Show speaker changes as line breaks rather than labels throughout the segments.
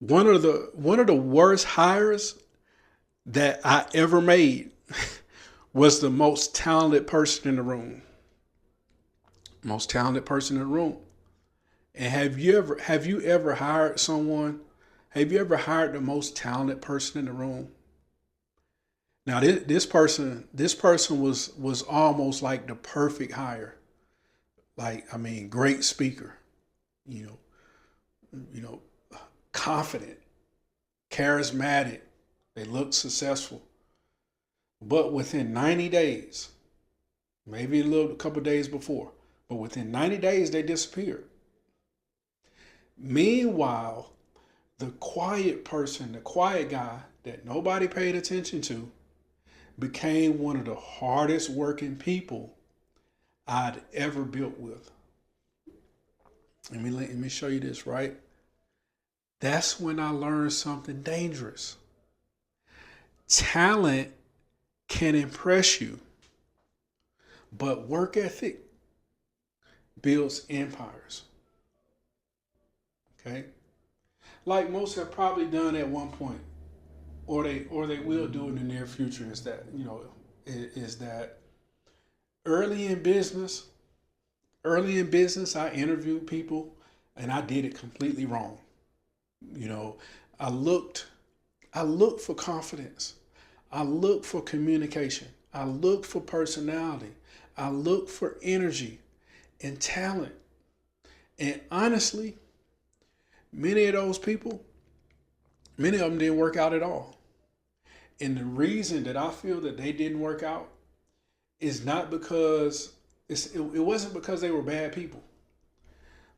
One of the worst hires that I ever made was the most talented person in the room. Most talented person in the room. And have you ever hired someone? Have you ever hired the most talented person in the room? Now this person was almost like the perfect hire. Like, I mean, great speaker, you you know, confident, charismatic. They look successful. But within 90 days, maybe a couple days before, but within 90 days they disappeared. Meanwhile, the quiet person, the quiet guy that nobody paid attention to, became one of the hardest working people I'd ever built with. Let me show you this, right? That's when I learned something dangerous. Talent can impress you, but work ethic builds empires. Okay? Like most have probably done at one point, or they will do in the near future, is that early in business, early in business, I interviewed people and I did it completely wrong. You know, I looked I looked for confidence. I looked for communication. I looked for personality. I looked for energy and talent. And honestly, many of those people, many of them didn't work out at all. And the reason that I feel that they didn't work out is not because it wasn't because they were bad people,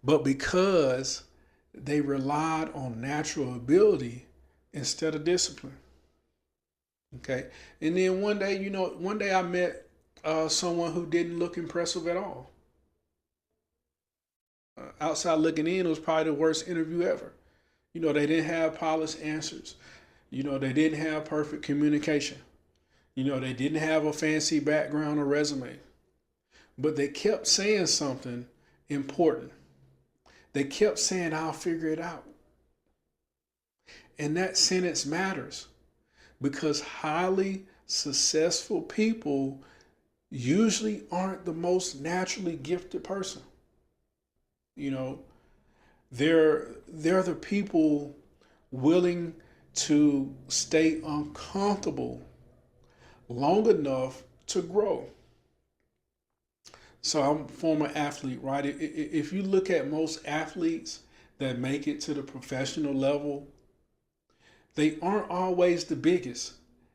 but because they relied on natural ability instead of discipline. Okay. And then one day I met someone who didn't look impressive at all. Outside looking in, it was probably the worst interview ever. They didn't have polished answers. They didn't have perfect communication. They didn't have a fancy background or resume, but they kept saying something important. They kept saying, I'll figure it out. And that sentence matters because highly successful people usually aren't the most naturally gifted person. You know, they're the people willing to stay uncomfortable long enough to grow. So I'm a former athlete, right? If you look at most athletes that make it to the professional level, they aren't always the biggest,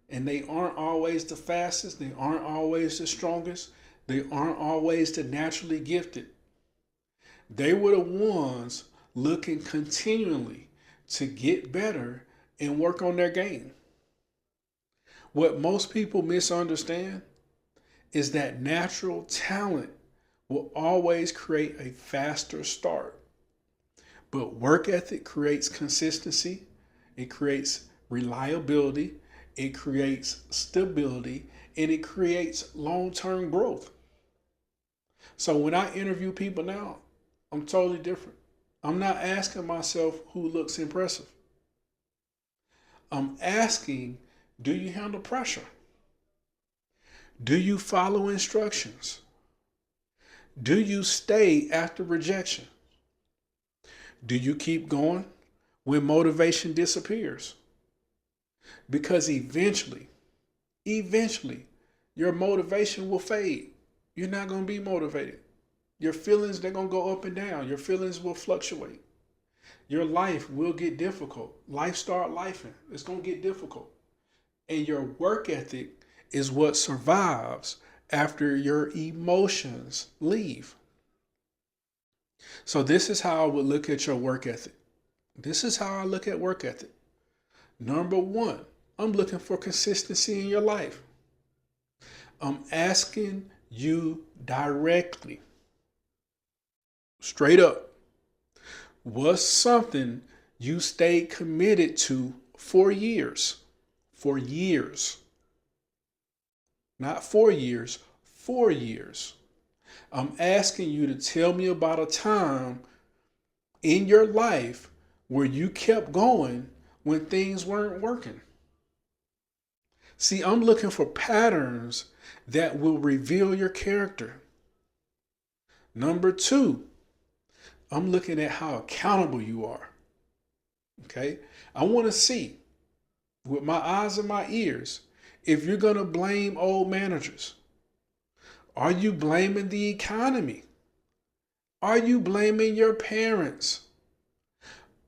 and they aren't always the fastest, they aren't always the strongest, they aren't always the naturally gifted. They were the ones looking continually to get better and work on their game. What most people misunderstand is that natural talent will always create a faster start. But work ethic creates consistency, it creates reliability, it creates stability, and it creates long term growth. So when I interview people now, I'm totally different. I'm not asking myself who looks impressive. I'm asking, do you handle pressure? Do you follow instructions? Do you stay after rejection? Do you keep going when motivation disappears? Because eventually, your motivation will fade. You're not going to be motivated. Your feelings, they're going to go up and down. Your feelings will fluctuate. Your life will get difficult. Life start lifing. It's going to get difficult. And your work ethic is what survives after your emotions leave. So this is how I would look at your work ethic. This is how I look at work ethic. Number one, I'm looking for consistency in your life. I'm asking you directly, straight up, what's something you stayed committed to for years? For years. Not 4 years, 4 years. I'm asking you to tell me about a time in your life where you kept going when things weren't working? See, I'm looking for patterns that will reveal your character. Number two, I'm looking at how accountable you are. Okay? I want to see with my eyes and my ears if you're going to blame old managers. Are you blaming the economy? Are you blaming your parents?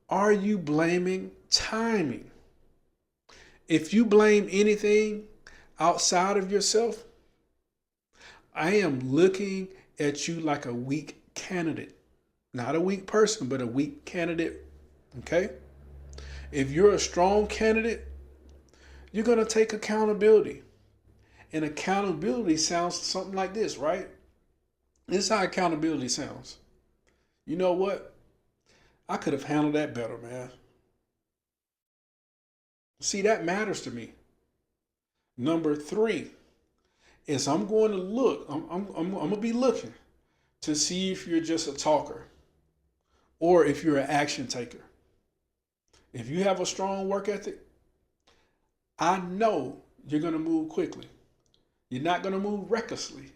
Are you blaming timing? If you blame anything outside of yourself, I am looking at you like a weak candidate. Not a weak person, but a weak candidate. Okay? If you're a strong candidate, you're going to take accountability. And accountability sounds something like this, right? This is how accountability sounds. You know what? I could have handled that better, man. See, that matters to me. Number three is I'm going to look, I'm going to be looking to see if you're just a talker or if you're an action taker. If you have a strong work ethic, I know you're going to move quickly. You're not going to move recklessly.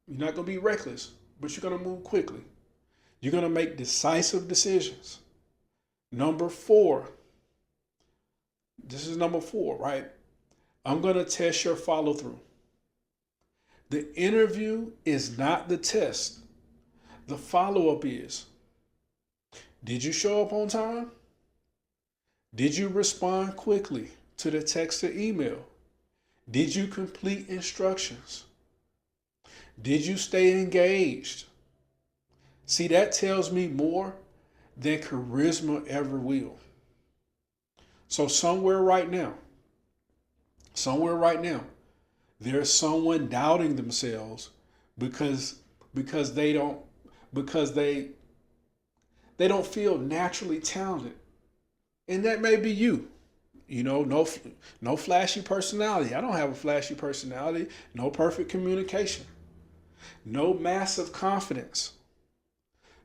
You're not going to be reckless, but you're going to move quickly. You're going to make decisive decisions. Number four, this is number four, right? I'm going to test your follow through. The interview is not the test. The follow up is, did you show up on time? Did you respond quickly to the text or email? Did you complete instructions? Did you stay engaged? See, that tells me more than charisma ever will. So somewhere right now, there's someone doubting themselves because they don't feel naturally talented. And that may be you. You know, no flashy personality. I don't have a flashy personality. No perfect communication. No massive confidence.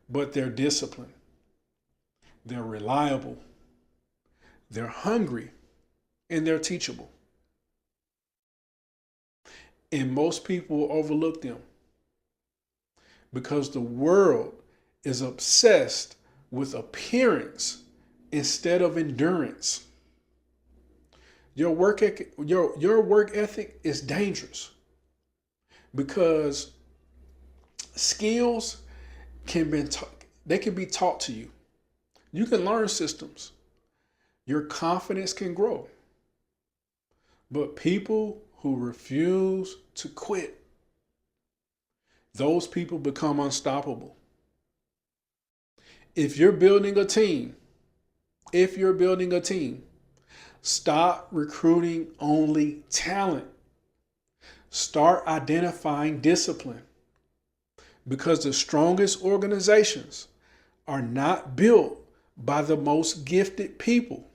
But they're disciplined. They're reliable. They're hungry. And they're teachable. And most people will overlook them because the world is obsessed with appearance instead of endurance. Your work ethic is dangerous because skills can be taught to you. You can learn systems. Your confidence can grow. But people who refuse to quit, those people become unstoppable. If you're building a team, stop recruiting only talent. Start identifying discipline. Because the strongest organizations are not built by the most gifted people.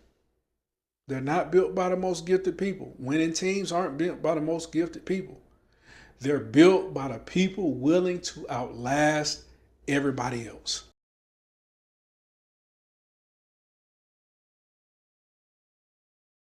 They're not built by the most gifted people. Winning teams aren't built by the most gifted people. They're built by the people willing to outlast everybody else.